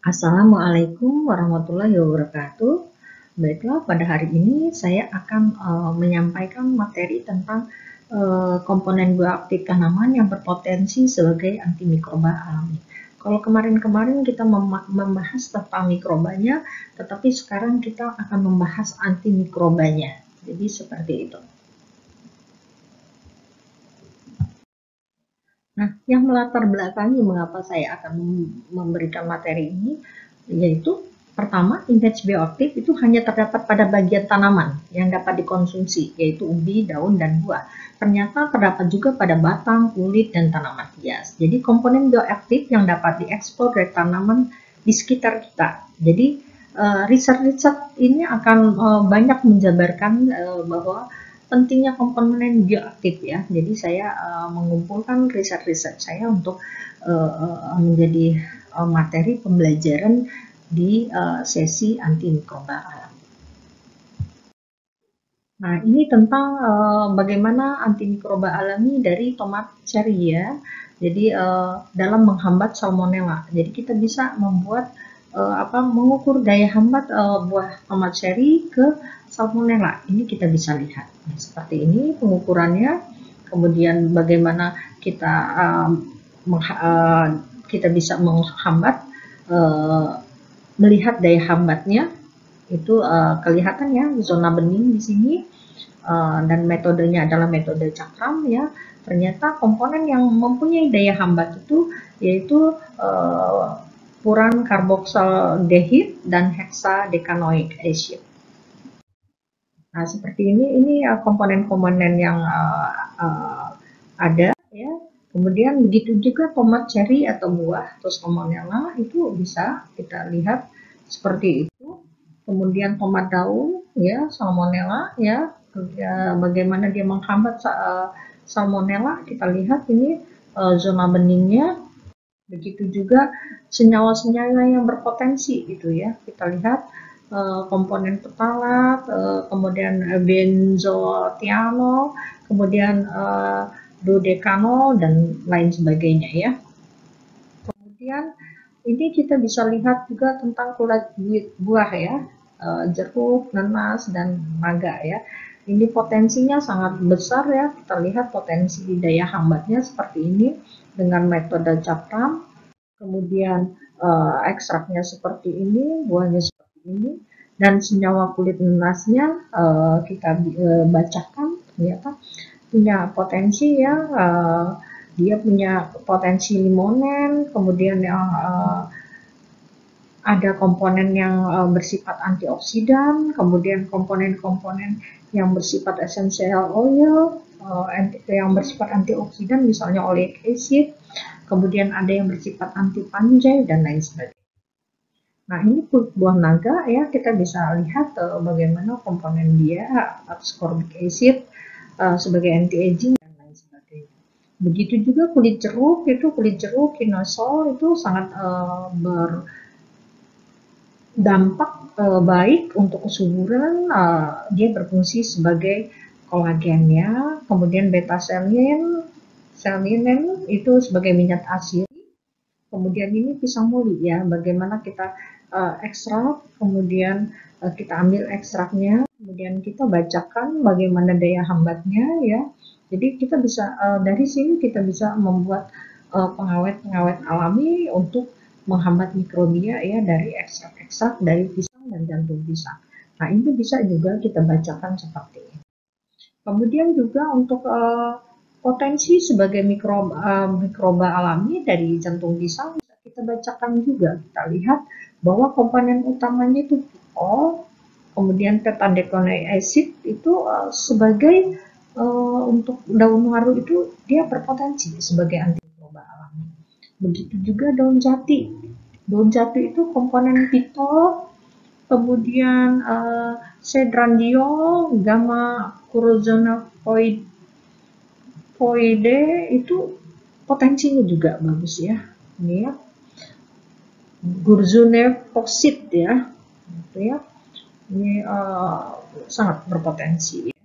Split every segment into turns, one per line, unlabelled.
Assalamualaikum warahmatullahi wabarakatuh. Baiklah, pada hari ini saya akan menyampaikan materi tentang komponen bioaktif tanaman yang berpotensi sebagai antimikroba alami. Kalau kemarin-kemarin kita membahas tentang mikrobanya, tetapi sekarang kita akan membahas antimikrobanya. Jadi seperti itu. Nah, yang melatar belakangi mengapa saya akan memberikan materi ini, yaitu pertama, indeks bioaktif itu hanya terdapat pada bagian tanaman yang dapat dikonsumsi, yaitu umbi, daun, dan buah. Ternyata terdapat juga pada batang, kulit, dan tanaman hias. Jadi komponen bioaktif yang dapat diekspor dari tanaman di sekitar kita. Jadi riset-riset ini akan banyak menjabarkan bahwa pentingnya komponen bioaktif ya. Jadi saya mengumpulkan riset-riset saya untuk menjadi materi pembelajaran di sesi antimikroba alam. Nah, ini tentang bagaimana antimikroba alami dari tomat cherry ya. Jadi dalam menghambat salmonella. Jadi kita bisa membuat mengukur daya hambat buah tomat cherry ke salmonella. Ini kita bisa lihat. Nah, seperti ini pengukurannya. Kemudian bagaimana kita kita bisa menghambat, melihat daya hambatnya. Itu kelihatan ya, zona bening di sini, dan metodenya adalah metode cakram ya. Ternyata komponen yang mempunyai daya hambat itu yaitu furan karboksilaldehid dan hexadecanoic acid. Nah, seperti ini komponen-komponen yang ada ya. Kemudian begitu juga tomat cherry atau buah atau salmonella itu bisa kita lihat seperti itu. Kemudian tomat daun ya, salmonella ya, bagaimana dia menghambat salmonella, kita lihat ini zona beningnya. Begitu juga senyawa-senyawa yang berpotensi itu ya, kita lihat komponen petalat, kemudian benzotianol, kemudian dodekanol dan lain sebagainya ya. Kemudian ini kita bisa lihat juga tentang kulit buah ya, jeruk, nanas, dan naga ya. Ini potensinya sangat besar ya. Kita lihat potensi daya hambatnya seperti ini dengan metode cakram. Kemudian ekstraknya seperti ini, buahnya seperti ini, dan senyawa kulit nanasnya kita bacakan ternyata punya potensi ya. Dia punya potensi limonen, kemudian yang ada komponen yang bersifat antioksidan, kemudian komponen-komponen yang bersifat essential oil, yang bersifat antioksidan misalnya oleic acid, kemudian ada yang bersifat anti fungi dan lain sebagainya. Nah, ini kulit buah naga ya, kita bisa lihat bagaimana komponen dia, ascorbic acid sebagai anti-aging dan lain sebagainya. Begitu juga kulit jeruk, kinosol itu sangat berdampak baik untuk kesuburan. Dia berfungsi sebagai kolagennya, kemudian beta selinin itu sebagai minyak asiri. Kemudian ini pisang muli ya, bagaimana kita ekstrak, kemudian kita ambil ekstraknya, kemudian kita bacakan bagaimana daya hambatnya ya. Jadi kita bisa dari sini kita bisa membuat pengawet-pengawet alami untuk menghambat mikrobia ya dari ekstrak-ekstrak dari pisang dan jantung pisang. Nah ini bisa juga kita bacakan seperti ini. Kemudian juga untuk potensi sebagai mikroba alami dari jantung pisang bisa kita bacakan juga. Kita lihat bahwa komponen utamanya itu pitol, kemudian beta-decoyl acid itu sebagai untuk daun waru itu dia berpotensi sebagai antimikroba alami. Begitu juga daun jati. Daun jati itu komponen pitol, kemudian sedrandiol, gamma kurozanoid itu potensinya juga bagus ya. Ini ya. Gurzunefoxid ya. Gitu ya. Ini sangat berpotensi ya.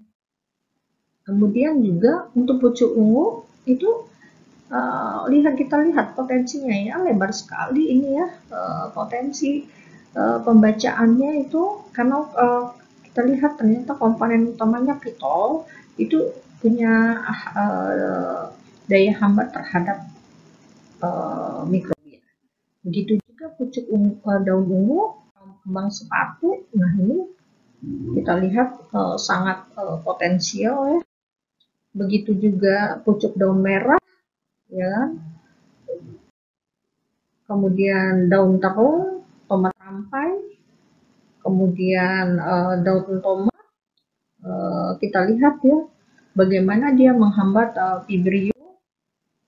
Kemudian juga untuk pucuk ungu itu kita lihat potensinya ya, lebar sekali ini ya potensi pembacaannya itu karena kita lihat ternyata komponen utamanya pitol itu punya daya hambat terhadap mikrobia. Begitu juga pucuk daun ungu, kembang sepatu. Nah ini kita lihat sangat potensial ya. Begitu juga pucuk daun merah, ya kan? Kemudian daun terung, tomat rampai, kemudian daun tomat. Kita lihat ya bagaimana dia menghambat vibrio,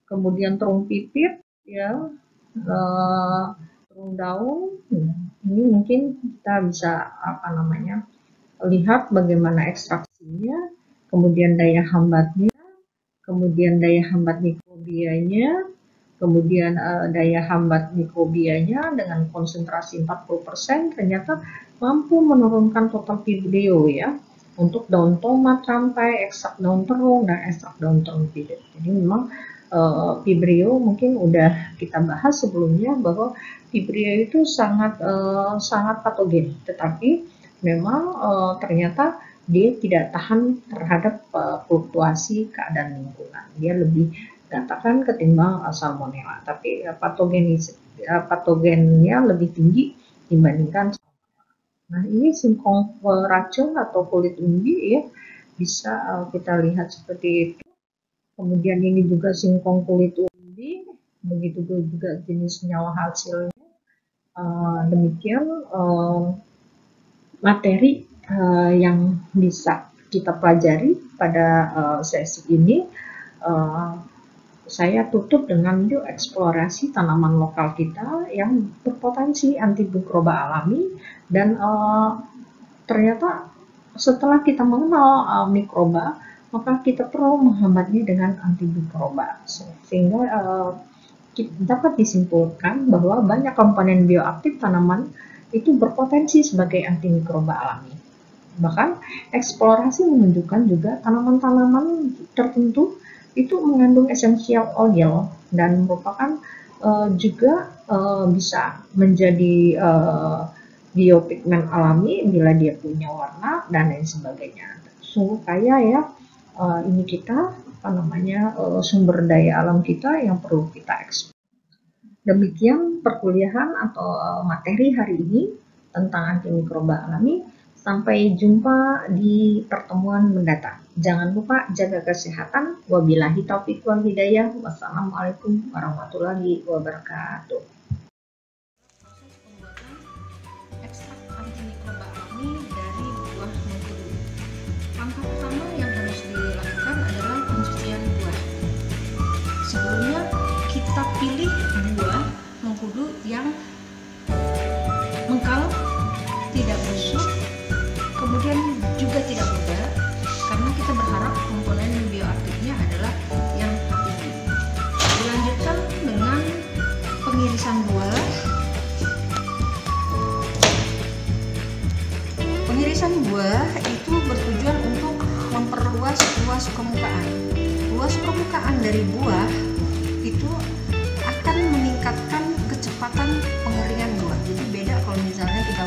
kemudian terung pipit, ya, terung daun. Ini mungkin kita bisa lihat bagaimana ekstraksinya, kemudian daya hambatnya, kemudian daya hambat mikrobianya, kemudian daya hambat mikrobianya dengan konsentrasi 40% ternyata mampu menurunkan total vibrio ya. Untuk daun tomat rampai, ekstrak daun terung, dan ekstrak daun terung pipit. Jadi memang vibrio mungkin udah kita bahas sebelumnya bahwa vibrio itu sangat patogen, tetapi memang ternyata dia tidak tahan terhadap fluktuasi keadaan lingkungan. Dia lebih katakan ketimbang salmonella, tapi patogennya lebih tinggi dibandingkan. Nah ini singkong racun atau kulit umbi ya, bisa kita lihat seperti itu. Kemudian ini juga singkong kulit umbi, begitu juga jenis nyawa hasilnya. Demikian materi yang bisa kita pelajari pada sesi ini. Saya tutup dengan yuk eksplorasi tanaman lokal kita yang berpotensi antimikroba alami, dan ternyata setelah kita mengenal mikroba, maka kita perlu menghambatnya dengan antimikroba, sehingga dapat disimpulkan bahwa banyak komponen bioaktif tanaman itu berpotensi sebagai antimikroba alami. Bahkan eksplorasi menunjukkan juga tanaman-tanaman tertentu itu mengandung essential oil dan merupakan juga bisa menjadi biopigmen alami bila dia punya warna dan lain sebagainya. Sungguh kaya ya ini kita sumber daya alam kita yang perlu kita eksplor. Demikian perkuliahan atau materi hari ini tentang antimikroba alami. Sampai jumpa di pertemuan mendatang. Jangan lupa jaga kesehatan. Wabillahi taufiq wal hidayah. Wassalamualaikum warahmatullahi wabarakatuh. Ekstrak antimikroba alami dari buah mengkudu. Langkah pertama yang harus dilakukan adalah pencucian buah. Sebelumnya kita pilih buah mengkudu yang mengkal, tidak busuk, kemudian juga tidak muda, karena kita berharap komponen bioaktifnya adalah yang tinggi. Dilanjutkan dengan pengirisan buah. Pengirisan buah itu bertujuan untuk pencitraan dari buah itu akan meningkatkan kecepatan pengeringan buah. Jadi beda kalau misalnya kita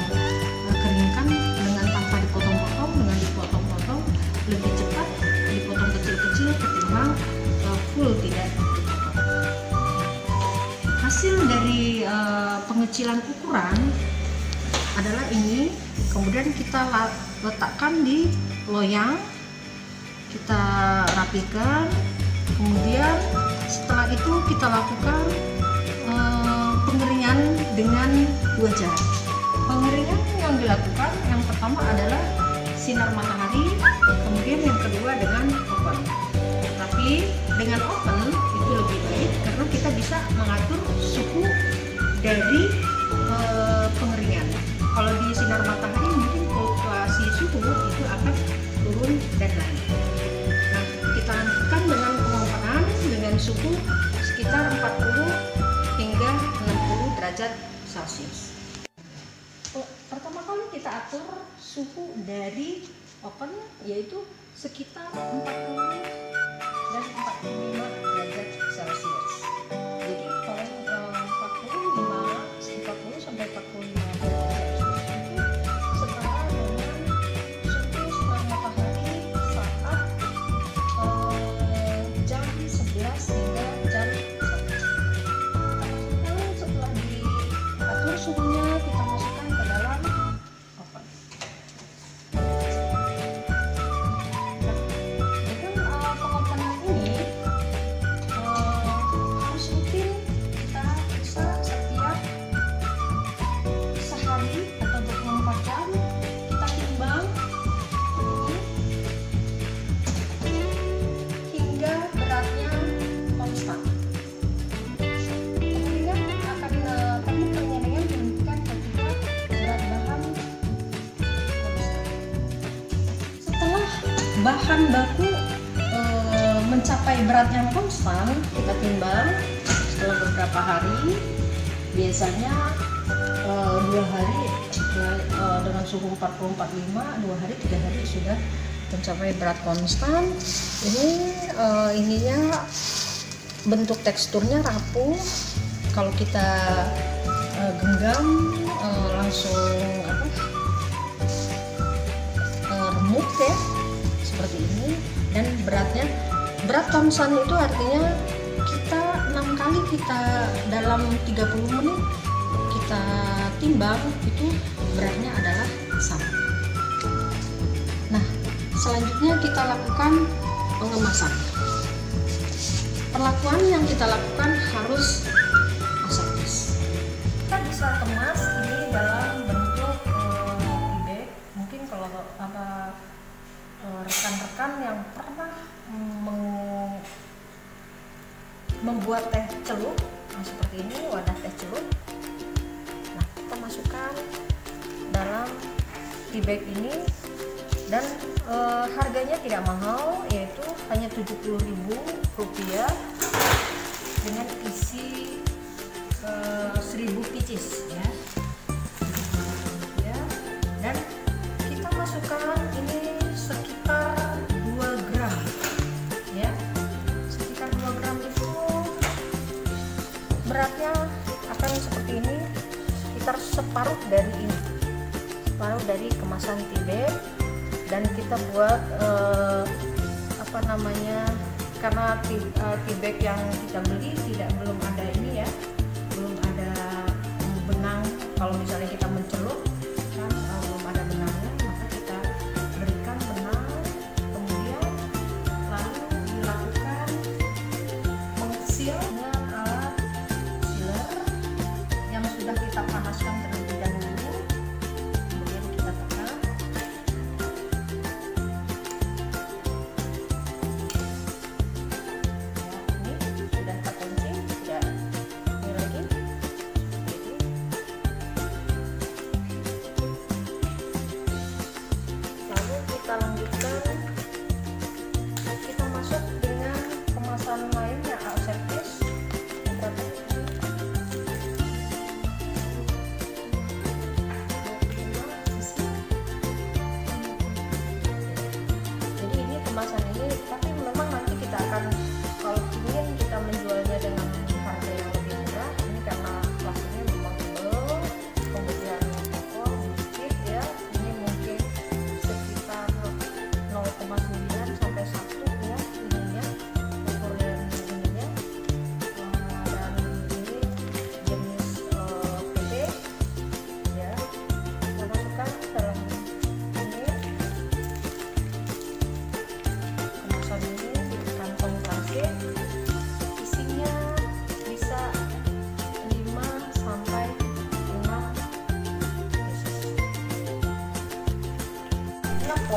keringkan dengan tanpa dipotong-potong, dengan dipotong-potong lebih cepat, dipotong kecil-kecil ketimbang full tidak dipotong. Hasil dari pengecilan ukuran adalah ini, kemudian kita letakkan di loyang, kita rapikan, kemudian setelah itu kita lakukan pengeringan dengan 2 cara. Pengeringan yang dilakukan yang pertama adalah sinar matahari, kemudian yang kedua dengan oven. Tapi dengan oven itu lebih baik karena kita bisa mengatur suhu dari pengeringan. Kalau di sinar matahari mungkin fluktuasi suhu itu akan turun dan naik. Nah, kita lanjutkan dengan pengompanan dengan suhu sekitar 40 hingga 60 derajat Celcius. Pertama kali kita atur suhu dari oven yaitu sekitar 40 dan 45 derajat Celcius. Jadi kalau 40 sampai 45 derajat Celcius itu setara dengan suhu sinar matahari saat jam 11 hingga jam 1. Setelah diatur suhunya, kita masukkan ke dalam oven. Dengan pengopenan ini harus rutin kita periksa setiap sehari atau 24 jam. Kita timbang hingga beratnya konstan. Pengeringan akan teknik pengeringan menentukan ketika berat bahan konstan. Setelah bahan baku mencapai berat yang konstan, kita timbang setelah beberapa hari, biasanya 2 hari dengan suhu 40-45, 2 hari 3 hari sudah mencapai berat konstan. Ini ininya bentuk teksturnya rapuh. Kalau kita genggam langsung remuk ya, seperti ini. Dan berat konstan itu artinya kita 6 kali kita dalam 30 menit kita timbang itu beratnya adalah sama. Nah, selanjutnya kita lakukan pengemasan. Perlakuan yang kita lakukan harus aseptis. Kita bisa kemas ini dalam bentuk tea bag. Mungkin kalau rekan-rekan yang pernah membuat teh celup, seperti ini wadah teh celup. Nah, kita masukkan dalam tea bag ini dan harganya tidak mahal, yaitu hanya Rp70.000 dengan isi 1000 pieces ya. Dan kita masukkan ini sekitar 2 gram ya. Sekitar 2 gram itu beratnya akan seperti ini, sekitar separuh dari ini, separuh dari kemasan tea bag. Dan kita buat karena tea bag yang kita beli belum ada ini ya, belum ada benang. Kalau misalnya kita mencelup kan belum ada benangnya, maka kita berikan benang, kemudian lalu dilakukan mengsil dengan alat sealer yang sudah kita panaskan terlebih dahulu. Kemudian kita tekan.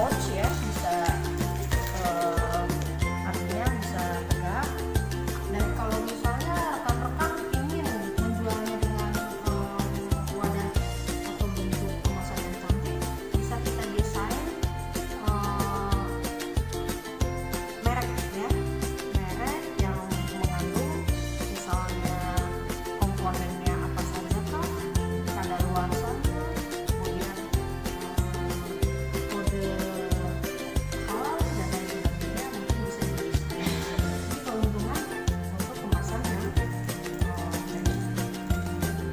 pouch ya, bisa artinya bisa tegak. Dan kalau misalnya rekan-rekan ingin menjualnya dengan wadah atau bentuk kemasan yang cantik, bisa kita desain merek ya, merek yang mengandung misalnya komponennya apa saja kah, kadaluarsanya, kemudian kode halal dan lain sebagainya, mungkin bisa didesain. Ini keuntungan untuk kemasan yang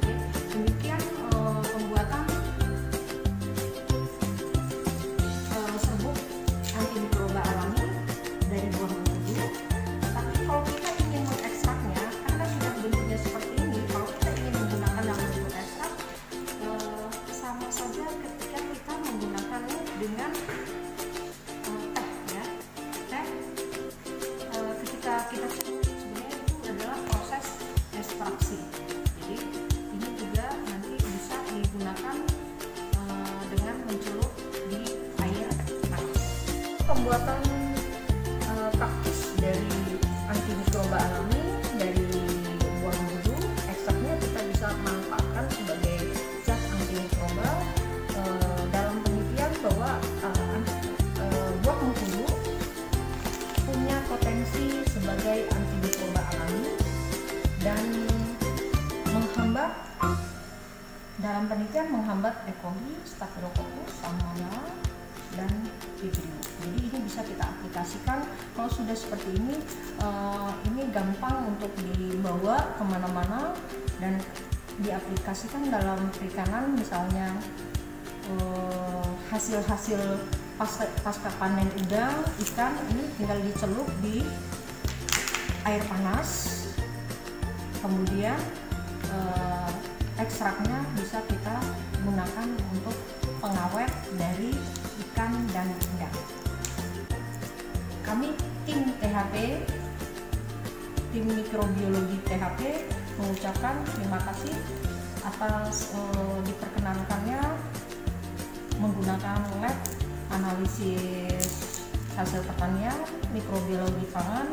Oke, demikian pembuatan serbuk antimikroba alami dari buah mengkudu. Tapi kalau kita ingin mengekstraknya, karena sudah bentuknya seperti ini, kalau kita ingin menggunakan dalam bentuk ekstrak, sama saja ketika kita menggunakannya dengan teh ya. Teh ketika kita sebenarnya itu adalah proses ekstraksi. Jadi ini juga nanti bisa digunakan dengan mencelup di air panas. Pembuatan kaktus dari antimikroba alami dari buah mengkudu, ekstraknya kita bisa manfaatkan sebagai zat antimikroba dalam penelitian bahwa buah mengkudu punya potensi sebagai antimikroba alami dan menghambat, dalam penelitian menghambat E. coli, Staphylococcus, Salmonella, dan Vibrio. Jadi ini bisa kita aplikasikan. Kalau sudah seperti ini gampang untuk dibawa kemana-mana dan diaplikasikan dalam perikanan, misalnya hasil-hasil pasca panen udang, ikan, ini tinggal dicelup di air panas, kemudian ekstraknya bisa kita gunakan untuk pengawet dari ikan dan udang. Kami tim THP, tim mikrobiologi THP mengucapkan terima kasih atas diperkenankannya menggunakan lab analisis hasil pertanian, mikrobiologi pangan,